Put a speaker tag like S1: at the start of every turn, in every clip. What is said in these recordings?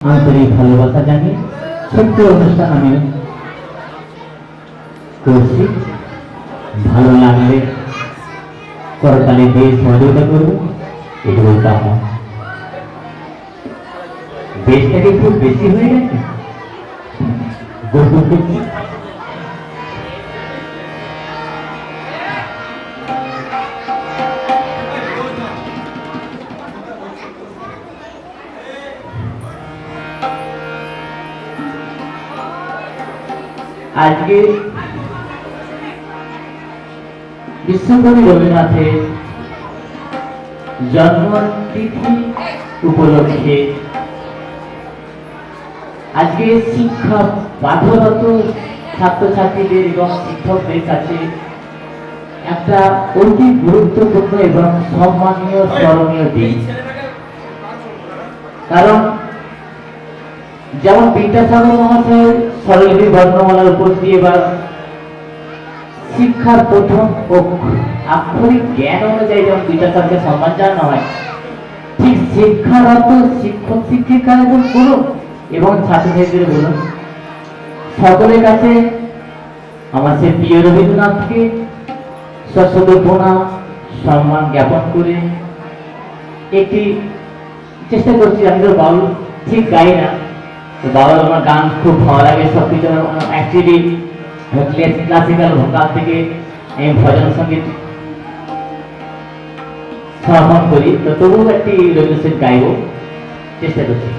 S1: আন্তরিক ভালোবাসা জানিয়ে ছোট্ট অনুষ্ঠান আমি করছি। ভালো লাগলে করতালি দিয়ে সহযোগিতা করবো, এটুকু কামনা। দেশটাকে খুব বেশি হয়ে গেছে। আজকে বিশ্বকবি রবীন্দ্রনাথের জন্মতিথি উপলক্ষে আজকে শিক্ষা পাঠরত ছাত্রছাত্রীদের এবং শিক্ষকদের কাছে একটা অতি গুরুত্বপূর্ণ এবং সম্মানীয় স্মরণীয় দিন। কারণ যেমন বিদ্যাসাগর মহাশয় স্বরলিপি বর্ণমালার উপর দিয়ে বা শিক্ষার প্রথম আক্ষরিক জ্ঞান অনুযায়ী যেমন বিদ্যাসাগরকে সম্মান জানানো হয়, ঠিক শিক্ষারত শিক্ষক শিক্ষিকাদের বলুন এবং ছাত্রছাত্রীদের বলুন, সকলের কাছে আমার সে প্রিয় রবীন্দ্রনাথকে সশ্রদ্ধ প্রণাম সম্মান জ্ঞাপন করে একটি চেষ্টা করছি। আমি তো বাউল ঠিক গাই না, তো বাবার আমার গান খুব ভালো লাগে, সবকিছু অ্যাকচুয়ালি ক্লাসিক্যাল ভোকাল থেকে আমি ভজন সঙ্গীত সমর্পণ করি, তো তবুও একটি রবীন্দ্রসঙ্গীত গাইব চেষ্টা করছি।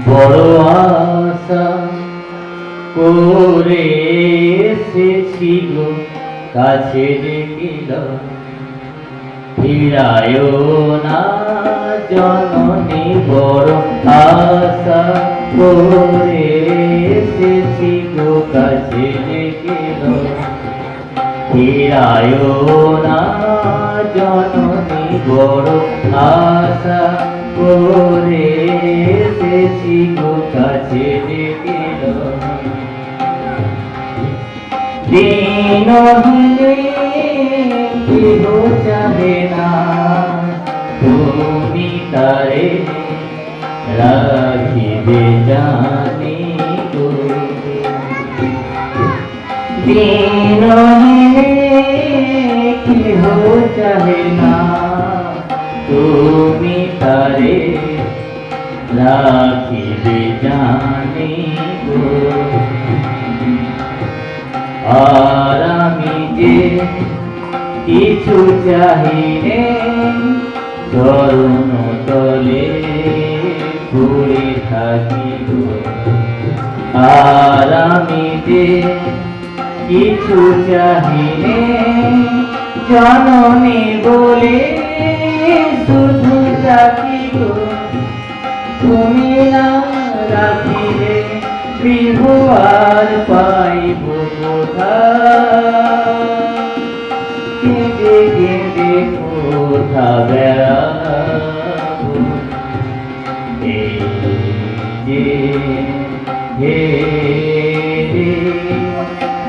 S1: বড় আশা করে এসেছি গো, কাছে ডেকিল ফিরায় না জননী। বড় আশা করে এসেছি গো, কাছে ডেকিল ফিরায় না জননী। বড় আশা করে এসেছি গো, কাছে ডেকিল দিন কেহ চাহে না, তুমি তারে রাখিবে জানি গো। দিন কেহ চাহে না, তুমি তারে রাখিবে জানি গো। আর আমি যে কিছু চাহিনে চরণ তলে পড়ে থাকি গো। আর আমি যে কিছু চাহিনে জননী বলে শুধু থাকি গো। তুমি না রাখিলে গৃহ আর পাইব কোথায়, কেঁদে কেঁদে কোথা বেড়াবো। এই যে হে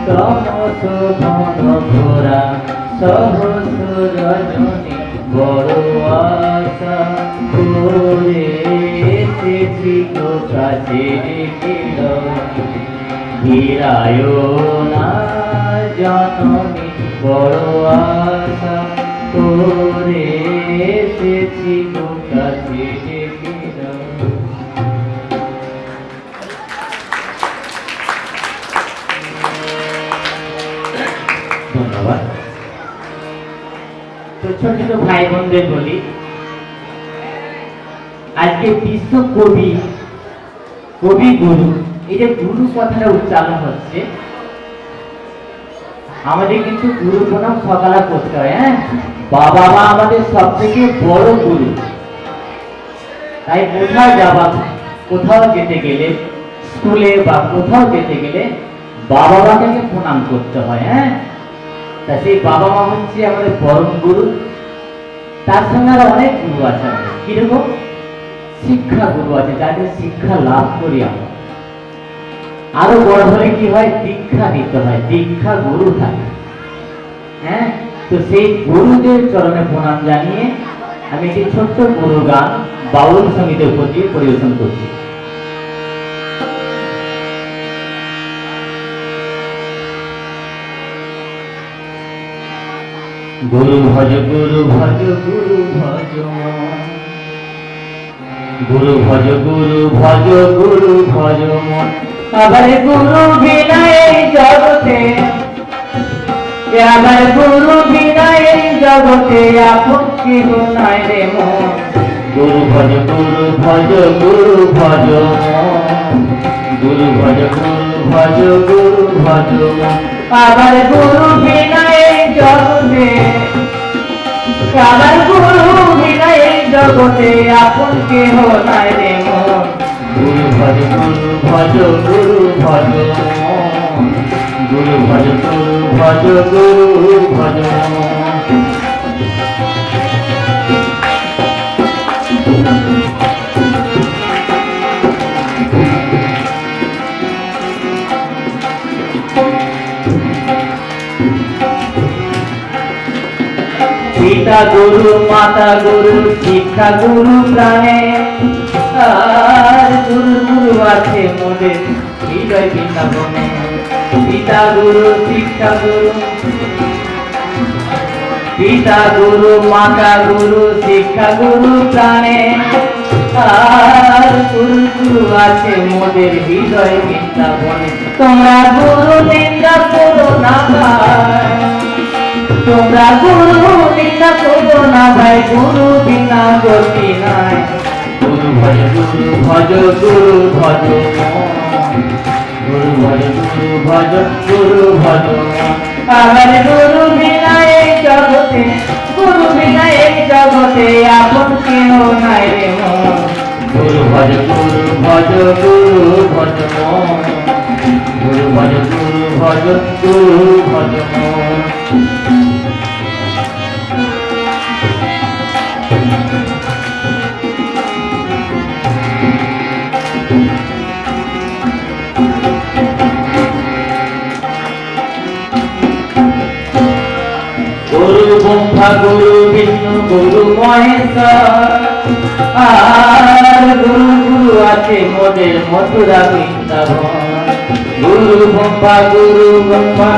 S1: তমস ঘন ঘোরা সহস্র রজনী। বড় আশা করে এসেছি গো, কাছে ডেকিল ফিরায় না জননী। বড় আশা করে এসেছি গো, কাছে ডেকিল। ধন্যবাদ। তো ছোট ছোট ভাই বোনদের বলি, আজকে বিশ্ব কবি কবি গুরু, এই যে গুরু কথাটা উচ্চারণ হচ্ছে, আমাদের কিন্তু গুরু প্রণাম সকালে করতে হয়। হ্যাঁ, বাবা মা আমাদের সব থেকে বড় গুরু। তাই কোথাও যেতে গেলে, স্কুলে বা কোথাও যেতে গেলে বাবা মাকে প্রণাম করতে হয়। হ্যাঁ, তা সেই বাবা মা হচ্ছে আমাদের পরম গুরু। তার সঙ্গে আরো অনেক গুরু আছে আমাদের, কিরকম শিক্ষা গুরু আছে, যাদের শিক্ষা লাভ করি আমরা। আরো বড় হলে কি হয়, দীক্ষা নিতে হয়, দীক্ষা গুরু থাকে। হ্যাঁ, তো সেই গুরুদের চরণে প্রণাম জানিয়ে আমি একটি ছোট্ট গুরু গান বাউল সঙ্গীতের উপর দিয়ে পরিবেশন করছি। গুরু ভজ গুরু ভজ গুরু ভজ, গুরু ভজ গুরু ভজ গুরু ভজ মন। আবার গুরু বিনা এই জগতে, আবার গুরু বিনা এই জগতে আপন কেহ নাই রে মন। গুরু ভজ গুরু ভজ গুরু ভজ মন, গুরু ভজ গুরু ভজ গুরু ভজ মন। আবার গুরু বিনা এই জগতে, আবার গুরু বিনা এই জগতে আপন কেহ নাই রে মন। গুরু ভজ গুরু ভজ গুরু ভজ মন, গুরু ভজ গুরু ভজ গুরু ভজ মন। পিতা গুরু মাতা গুরু শিক্ষা গুরু প্রাণে, আর গুরু গুরু আছে মোদের হৃদয় বৃন্দাবনে। পিতা গুরু শিক্ষা গুরু, পিতা গুরু মাতা গুরু শিক্ষা গুরু প্রাণে, আর গুরু গুরু আছে মোদের হৃদয় বৃন্দাবনে। তোমরা গুরু নিন্দা করো না ভাই, তোমরা গুরু নিন্দা করো না ভাই, গুরু বিনা গতি নাই। গুরু ভজ গুরু ভজ গুরু ভজ মন, গুরু ভজ গুরু ভজ গুরু ভজ মন। আবার গুরু বিনা এই জগতে, গুরু বিনা এই জগতে আপন কেহ নাই রে মন। গুরু ভজ গুরু ভজ গুরু ভজ মন, গুরু ভজ গুরু ভজ গুরু ভজ মন। গুরু ব্রহ্মা গুরু বিষ্ণু গুরু মহেশ্বর, আর গুরু গুরু আছে মোদের মথুরা বৃন্দাবন। গুরু ব্রহ্মা গুরু ব্রহ্মা,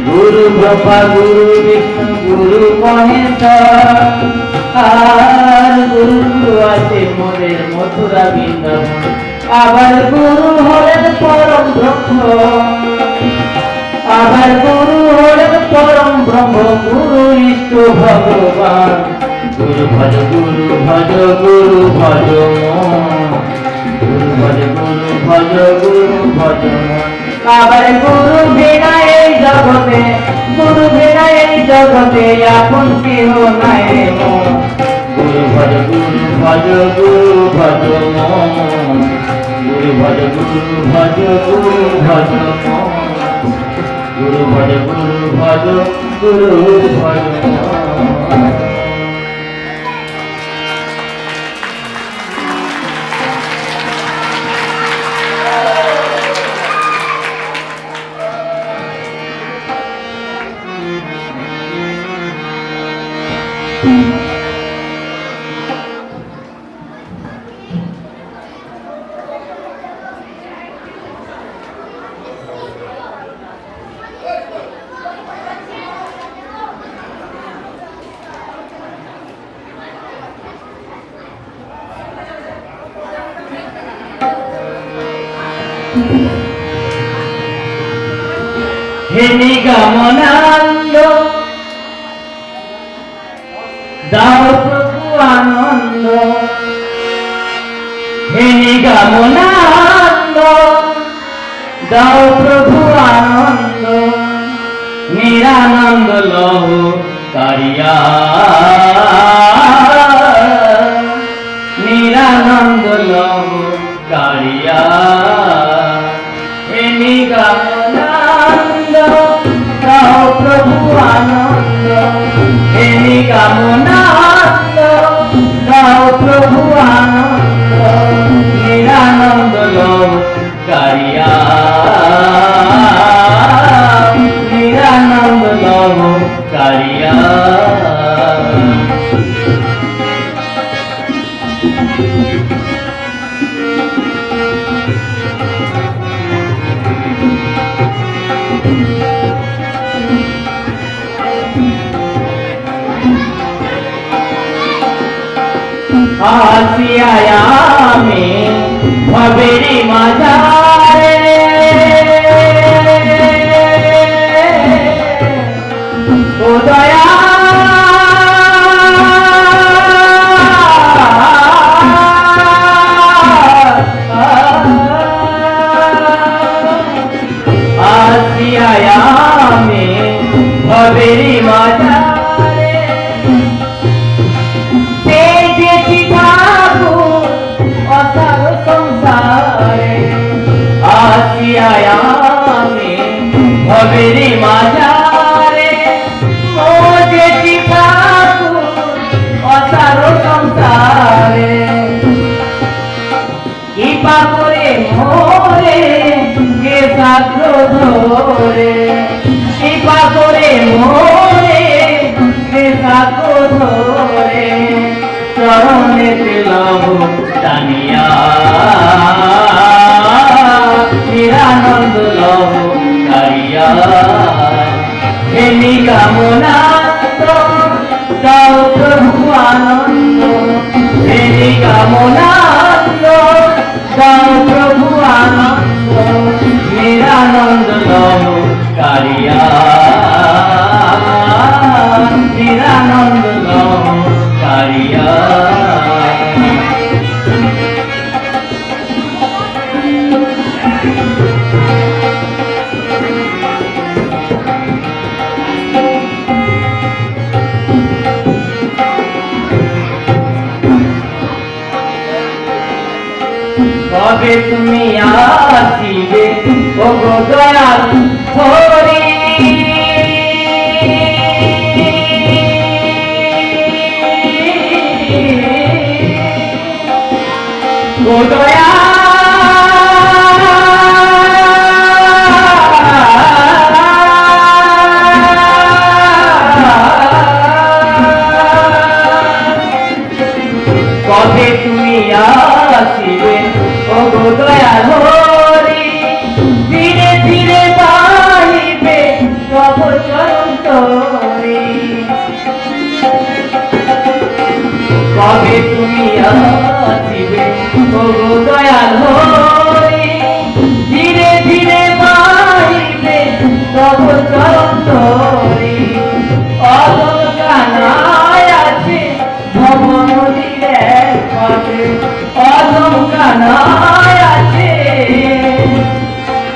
S1: গুরু ব্রহ্মা গুরু বিষ্ণু গুরু মহেশ্বর, আর গুরু গুরু আছে মোদের মথুরা বৃন্দাবন। আবার গুরু হলেন পরম ব্রহ্ম, আবার গুরু হলেন পরম ব্রহ্ম, গুরু ইষ্ট ভগবান। গুরু ভজ গুরু ভজ গুরু ভজ মন, গুরু ভজ গুরু ভজ গুরু ভজ মন। আবার গুরু বিনা এই জগতে, গুরু বিনা এই জগতে আপন কেহ নাই রে মন। গুরু ভজ গুরু ভজ গুরু ভজ মন, গুরু ভজ গুরু ভজ গুরু ভজ মন, গুরু ভজ গুরু ভজ গুরু ভজ মন। হে নিগমনানন্দ দাও প্রভু আনন্দ, হে নিগমনানন্দ দাও প্রভু আনন্দ। নিরানন্দ লহ কারিয়া, নিরানন্দ লহ কারিয়া। হে নিগমনানন্দ আসিয়া আমি ভবেরি মাঝারে ও দয়া আসিয়া আমি ভবেরি মাঝারে পেয়েছি ঠাকুর অসার সংসারে আসিয়া আমি ভবেরি মাঝারে পেয়েছি ঠাকুর অসার সংসারে কৃপা করে মোরে কে সাগ্র ধরে কৃপা করে মোরে কে সাগ্র ধরে চরণে লব জানিয়া নিরানন্দ লব কারিয়া হেমি কামনা দাও প্রভু আনন্দ হেমি কামনা দাও প্রভু আনন্দ নিরানন্দ লব কারিয়া নিরানন্দ লব কারিয়া কবে তুমি আসিবে ও গো দয়াল হরি ও দয়াল কবে তুমি আসিবে ও গো দয়াল হরি ধীরে ধীরে পাইবে তব চরণ তরি কবে তুমি আসিবে ও গো দয়াল হরি ধীরে ধীরে পাইবে তব চরণ তরি অলঙ্কানায় আছে ভব নদীর এক পাশে অলঙ্কানায় আছে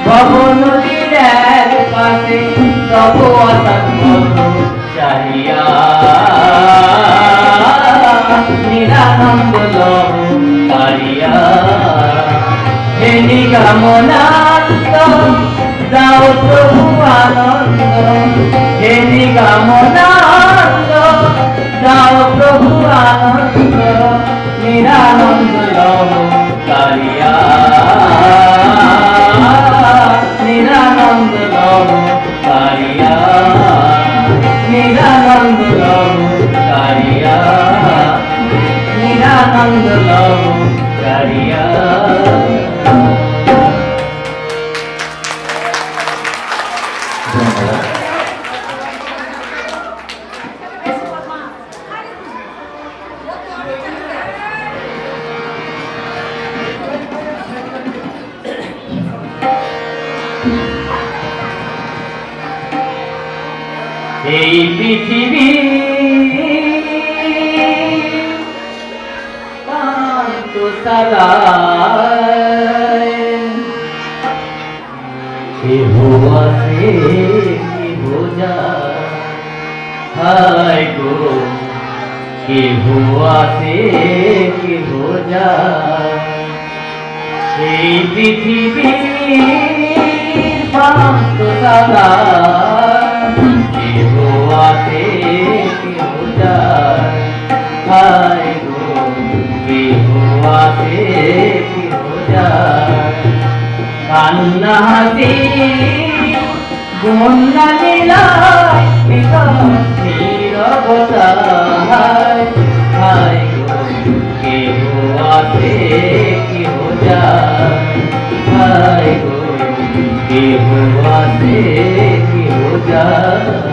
S1: ভব নদীর এক পাশে তব অসম্ভব চাহিয়া নিরানন্দ লব কারিয়া হে নিগমনান্ত দাও প্রভু আনন্দ হে নিগমনান্ত দাও প্রভু আনন্দ নিরানন্দ লব কারিয়া নিরানন্দ লব কারিয়া নিরানন্দ লব কারিয়া নিরানন্দ লব কারিয়া এই পৃথিবী পান্ত সালায় কেহ আসে কেহ যায় হায় গো কেহ আসে কেহ যায় এই পৃথিবী পান্ত সালায় কেহ আসে কেহ যায় হায় গো কেহ আসে কেহ যায় কান্না হাসি বন্যা লীলায় নীরবতা হায় গো কেহ আসে কেহ যায় হায় গো কেহ আসে কেহ যায়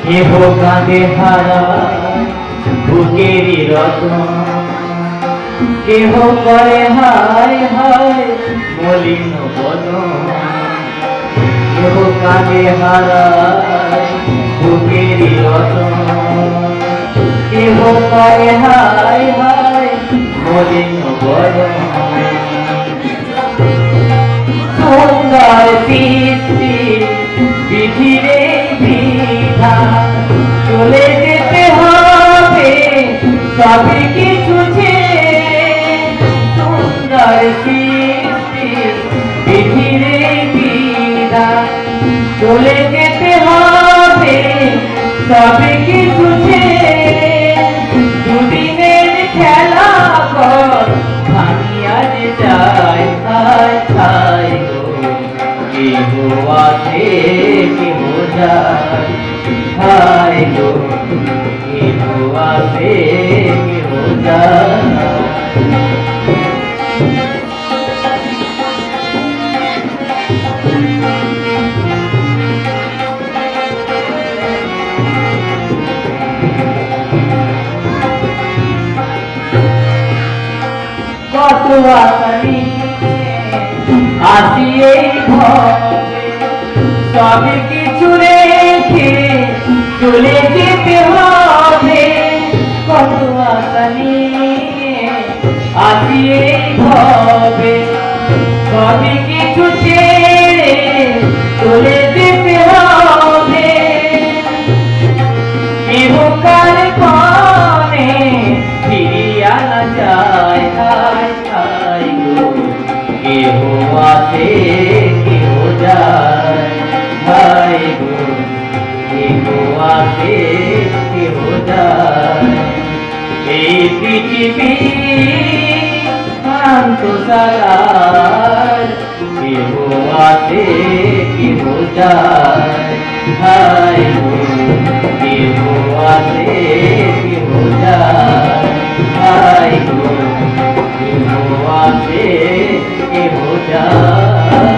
S1: কেহ কাঁদে হারায় বুকেরই রতন, কেহ করে হায় হায় মলিন বদন, কেহ কাঁদে হারায় বুকেরই রতন, কেহ করে হায় হায় মলিন বদন। সুন্দর সৃষ্টি বিধিরে বিধান, চলে যেতে হবে সবই কিছু ছেড়ে। সুন্দর সৃষ্টি বিধিরে বিধান, চলে যেতে হবে সবই কিছু ছেড়ে। দুদিনের খেলা কর ভাঙিয়া যে যায় হায় হায় গো, কেহ আসে কেহ যায় হায় গো, কেহ আসে কেহ যায়। কত আশা আসি এই ভবে, সবই কিছু রেখে চলে যেতে হবে। কত আশা আসি এই ভবে, সবই কিছু ছেড়ে চলে যেতে হবে। ইহকাল পানে ফিরিয়া না যায় হায় হায় গো, কেহ আসে কেহ যায় হায় গো, কেহ আসে কেহ যায়। এই পৃথিবী শান্তশালার, কেহ আসে কেহ যায় হায় গো, কেহ আসে কেহ যায় হায় গো, কেহ আসে কেহ যায়।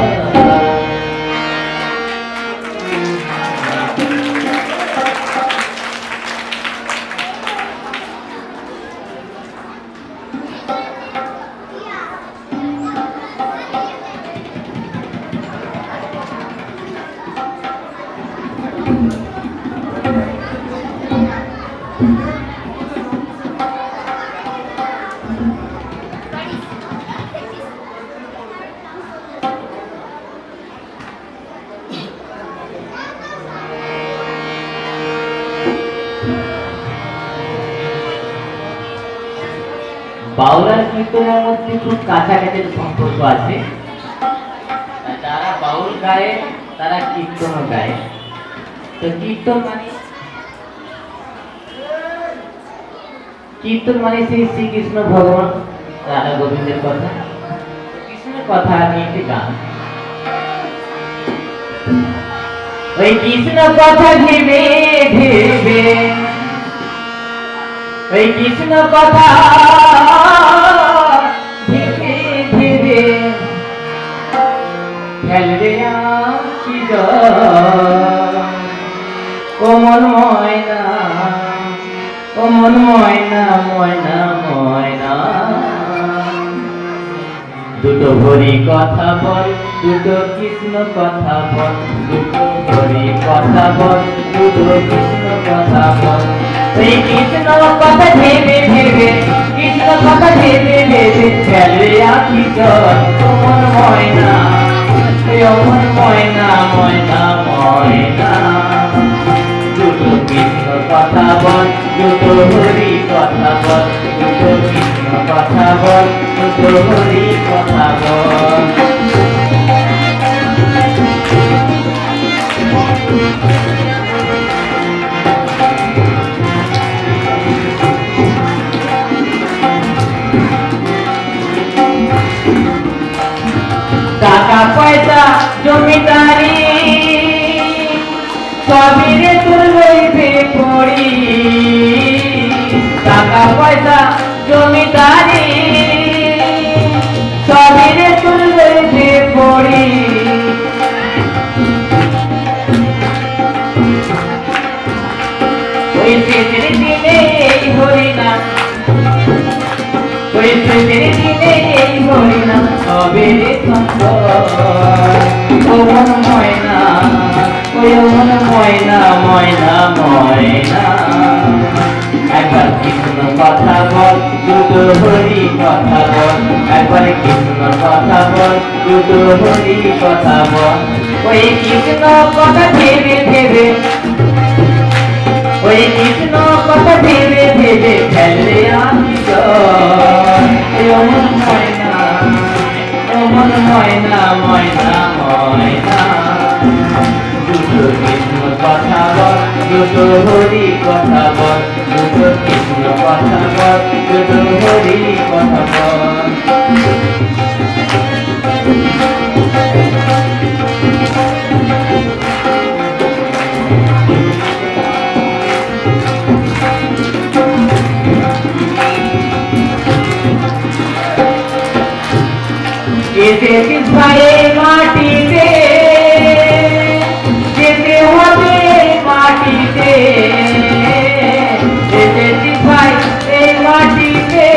S1: বাউল আর কীর্তনের মধ্যে খুব কাছাকাছি সম্পর্ক আছে। যারা বাউল গায় তারা কীর্তনও গায়। তো কীর্তন মানে সেই শ্রীকৃষ্ণ ভগবান রাধা গোবিন্দের কথা, কৃষ্ণের কথা নিয়ে একটি গান। ওই কৃষ্ণ কথা ভেবে ভেবে, ওই কৃষ্ণ কথা ভেবে ভেবে ফেলবে আঁখি জল। ও মন ময়না, ও মন ময়না ময়না ময়না, দুটো হরি কথা বল, দুটো কৃষ্ণ কথা বল, দুটো হরি কথা বল, দুটো কৃষ্ণ কথা বল। ওই কৃষ্ণ কথা ভেবে ভেবে, কৃষ্ণ কথা ভেবে ভেবে ফেলে আঁখি জল। ও মন ময়না, ও মন ময়না ময়না ময়না, দুটো কৃষ্ণ কথা বল, দুটো হরি কথা বল, দুটো কৃষ্ণ কথা বল, দুটো হরি কথা বল। টাকা পয়সা জমিদারি সবই রে তোর লইবে পড়ি, টাকা পয়সা জমিদারি সবই রে তোর লইবে পড়ি। ওই শেষের দিনে এই হরিনাম, ওই শেষের দিনে এই হরিনাম হবে রে সুন্দর। ও মন ময়না, ওই মন ময়না ময়না ময়না, একবার কৃষ্ণ কথা বল, দুটো হরি কথা বল, একবার কৃষ্ণ কথা বল, দুটো হরি কথা বল। ওই কৃষ্ণ কথা ভেবে ভেবে, ওই কৃষ্ণ কথা ভেবে ভেবে ফেলে আমি জল। ও মন ময়না, ও মন ময়না ময়না ময়না, দুটো কৃষ্ণ কথা বল, দুটো হরি কথা বল, দুটো কৃষ্ণ কথা বল, দুটো হরি কথা বল। যেতে ভাই মাটিতে, যেতে হবে মাটিতে, যেতে ভাই এই মাটিতে,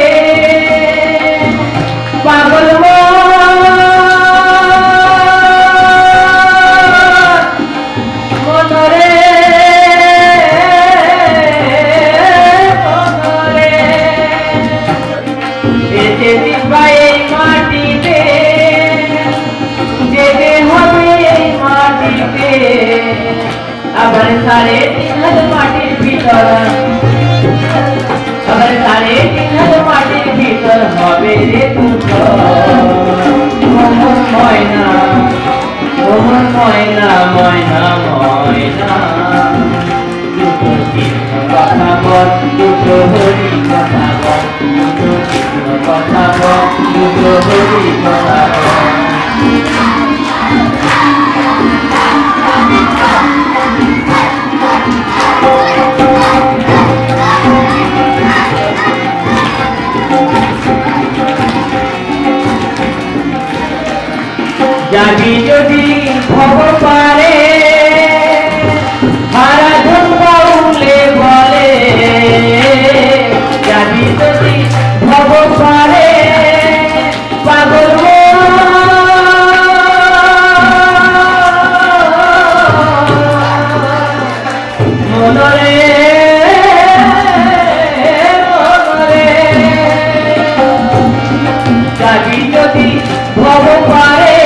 S1: পাগল মনরে মনরে, যেতে ভাই এই মাটিতে, যেতে হবে এই মাটিতে। আবার 3.5 মাটির ভিতর, আবার 3.5 মাটির ভিতর হবে রে দুটো। ও মন ময়না, ও মন ময়না ময়না ময়না, দুটো কৃষ্ণ কথা বল, দুটো হরি কথা বল, দুটো কৃষ্ণ কথা বল, দুটো হরি কথা বল। যাবি যদি ভব পারে, আরাধন বাউলে বলে, যাবি যদি ভব পারে, পাগল মনরে মনরে, যাবি যদি ভব পারে,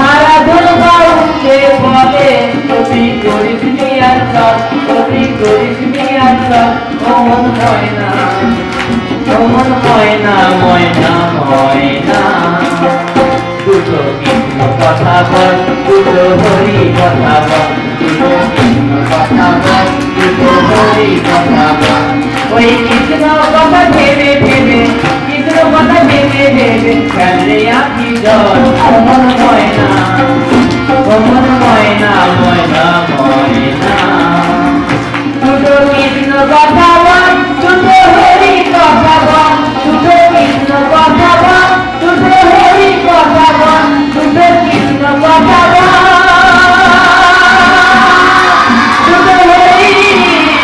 S1: আরাধন বাউলে বলে, তুই করিস মিয়ার সব, তুই করিস মিয়ার সব। ও মন ময়না, ও মন ময়না ময়না ময়না, দুটো কৃষ্ণ কথা বল, দুটো হরি কথা বল, দুটো কৃষ্ণ কথা বল, দুটো হরি কথা বল। ওই কৃষ্ণ কথা ভেবে ভেবে, কৃষ্ণ কথা ভেবে ভেবে ফেলে আমি জল। ও মন ময়না, ও মন ময়না ময়না ময়না, দুটো কৃষ্ণ কথা বল, দুটো হরি কথা বল, দুটো কৃষ্ণ কথা বল, দুটো হরি কথা বল, দুটো কৃষ্ণ কথা বল, দুটো হরি কথা বল।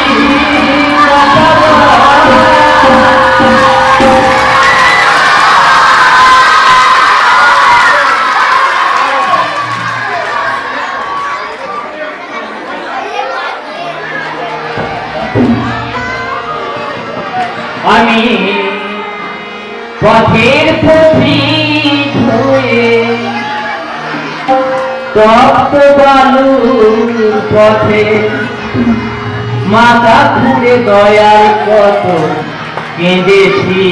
S1: আমি পথের পথিক হয়ে, তপ্ত বালুর পথে, মাথা খুঁড়ে দয়াল কত কেঁদেছি,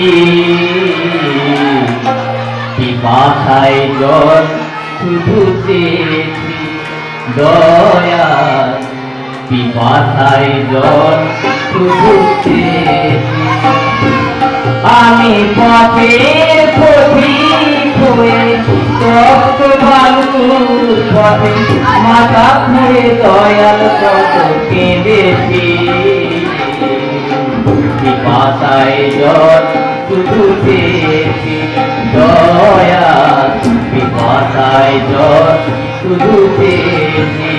S1: পিপাসায় জল শুধু চেয়েছি, দয়াল পিপাসায় জল শুধু চেয়েছি। আমি পথের পথিক হয়ে, তপ্ত বালুর পথে, মাথা খুঁড়ে দয়াল কত কেঁদেছি, পিপাসায় জল শুধু চেয়েছি, দয়াল পিপাসায় জল শুধু চেয়েছি।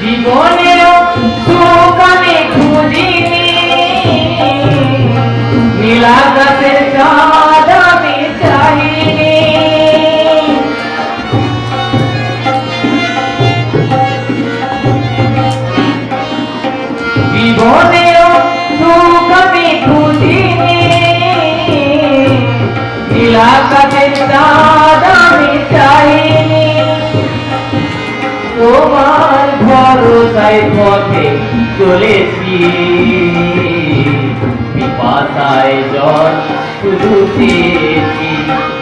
S1: জীবনেও সুখ আমি খুঁজিনি, নীল আকাশের চাঁদ আমি চাইনি। জীবনেও সুখ আমি খুঁজিনি, নীল আকাশের চাঁদ আমি চাইনি। তোমার ভরসায় পথে চলেছি, পিপাসায় জল শুধু চেয়েছি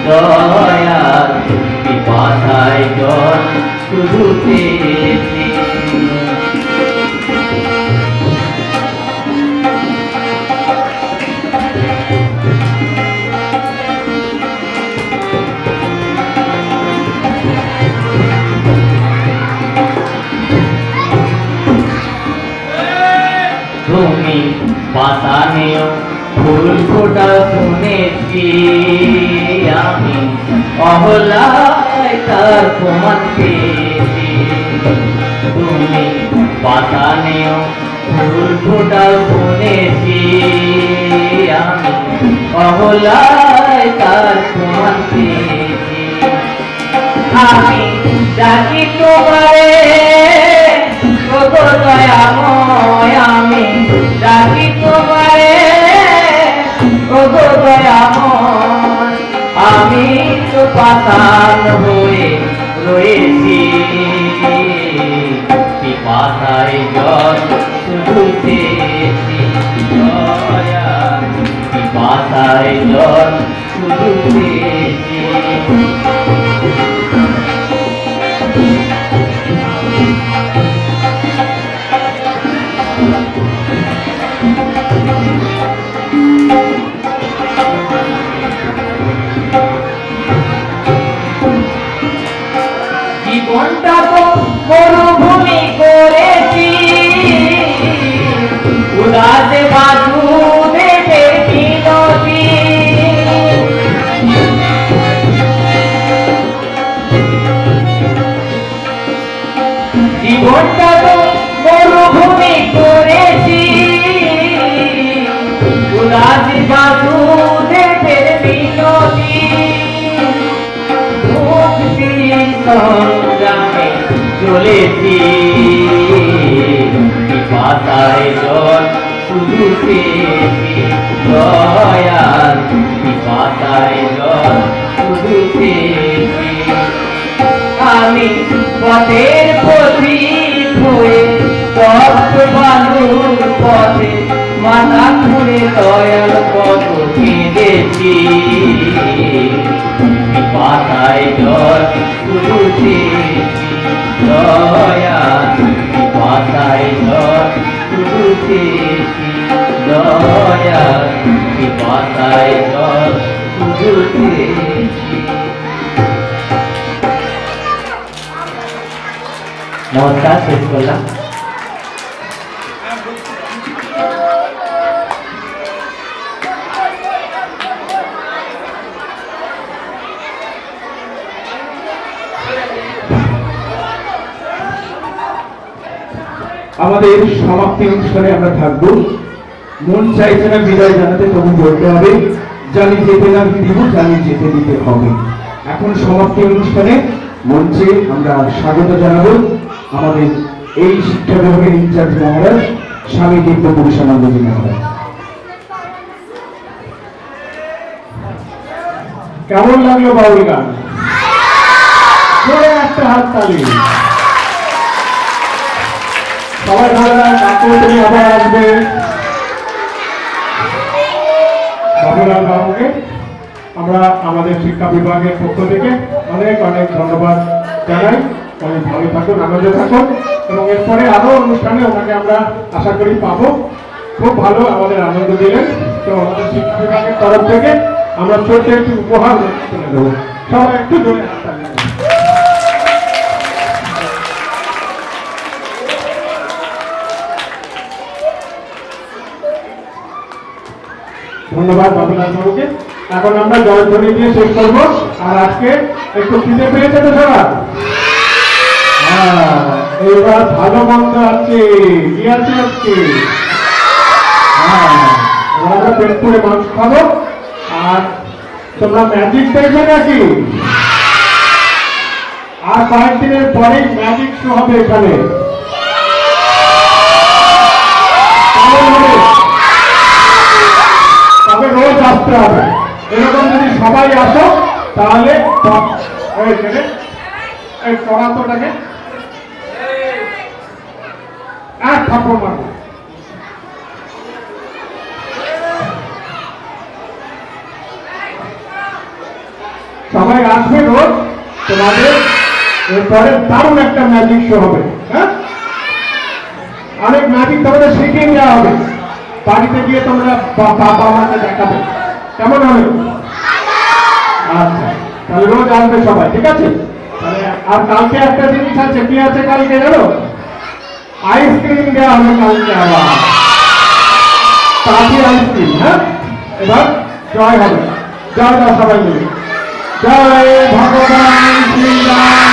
S1: দয়াল, পিপাসায় জল শুধু চেয়েছি। তুমি বাতানেও ফুল ফোটা শুনেছি, আমি অহলায় তার প্রমাণ পেয়েছি। তুমি বাতানেও ফুল ফোটা শুনেছি, আমি অহলায় তার প্রমাণ পেয়েছি। আমি ডাকি তোমারে দয়াময়, আমি ডাকি তোমারে ওগো দয়াময়। আমি তো পাতাল হয়ে রয়েছি, পিপাসায় জল শুধু চেয়েছি দয়া, পিপাসায় জল শুধু চেয়েছি। জীবনটা তো মরুভূমি করেছি, উদাসে বাসুদেবের বিনতি। জীবনটা তো মরুভূমি করেছি, উদাসে বাসুদেবের বিনতি। সংগ্রামে চলেছি, পিপাসায় জল শুধু চেয়েছি দয়াল, পিপাসায় জল শুধু চেয়েছি। আমি পথের পথিক হয়ে তপ্ত বালুর পথে মাথা ঘুরে দয়াল কত কেঁদেছি, পিপাসায় জল শুধু চেয়েছি দয়াল, পিপাসায় জল শুধু চেয়েছি দয়াল, পিপাসায় জল শুধু চেয়েছি। নমস্কার, শেষ করলাম।
S2: আমাদের সমাপ্তি অনুষ্ঠানে আমরা থাকবো। মন চাইছে না বিদায় জানাতে, তবু বলতে হবে জানি যেতে না দিব, জানি যেতে দিতে হবে। এখন সমাপ্তি অনুষ্ঠানে মঞ্চে আমরা স্বাগত জানাবো আমাদের এই শিক্ষা বিভাগের ইনচার্জ মহারাজ স্বামী দিব্য পুরুষানন্দজি মহারাজ। কেমন লাগলো বাউল গান? একটা হাত তালি। সবাই ভালো তুমি আবার আসবে। বাবুলাল বাবুকে আমরা আমাদের শিক্ষা বিভাগের পক্ষ থেকে অনেক অনেক ধন্যবাদ জানাই। অনেক ভালো থাকুন, আনন্দ থাকুন, এবং এরপরে আরো অনুষ্ঠানে ওনাকে আমরা আশা করি পাবো। খুব ভালো আমাদের আনন্দ দিলেন। তো আমাদের শিক্ষা বিভাগের তরফ থেকে আমরা ছোট্ট একটি উপহার তুলে দেবো। সবাই একটু জোরে হাত তালি। ধন্যবাদ বাবুলাল বাবুকে। এখন আমরা জয়ধ্বনি দিয়ে শেষ করব। আর আজকে একটু খিদে পেয়েছে তো সবার? এবার ভালো মন্দ আছে, কি আছে আজকে? হ্যাঁ, এবার আমরা পেট পুরে মাছ খাবো। আর তোমরা ম্যাজিক দেখবে নাকি? আর কয়েকদিনের পরেই ম্যাজিক শো হবে এখানে। তবে রোজ আসতে হবে। এরকম যদি সবাই আসো তাহলে এই চড়াতোটাকে এক থাপ্পড় মারবো। সবাই আসবে রোজ, তোমাদের এরপরে দারুণ একটা ম্যাজিক শো হবে। হ্যাঁ, অনেক ম্যাজিক তোমাদের শিখিয়ে দেওয়া হবে, বাড়িতে গিয়ে তোমরা বাবা মাকে দেখাবে। কেমন হবে? আচ্ছা, তাহলে রোজ আসবে সবাই, ঠিক আছে? তাহলে আর কালকে একটা জিনিস আছে, কি আছে কালকে জানো? আইসক্রিম দেওয়া হবে কালকে, আবার কাঠি আইসক্রিম। হ্যাঁ, এবার জয় হবে, জয় জয় সবাই মিলে, জয় ভগবান শ্রীরাম।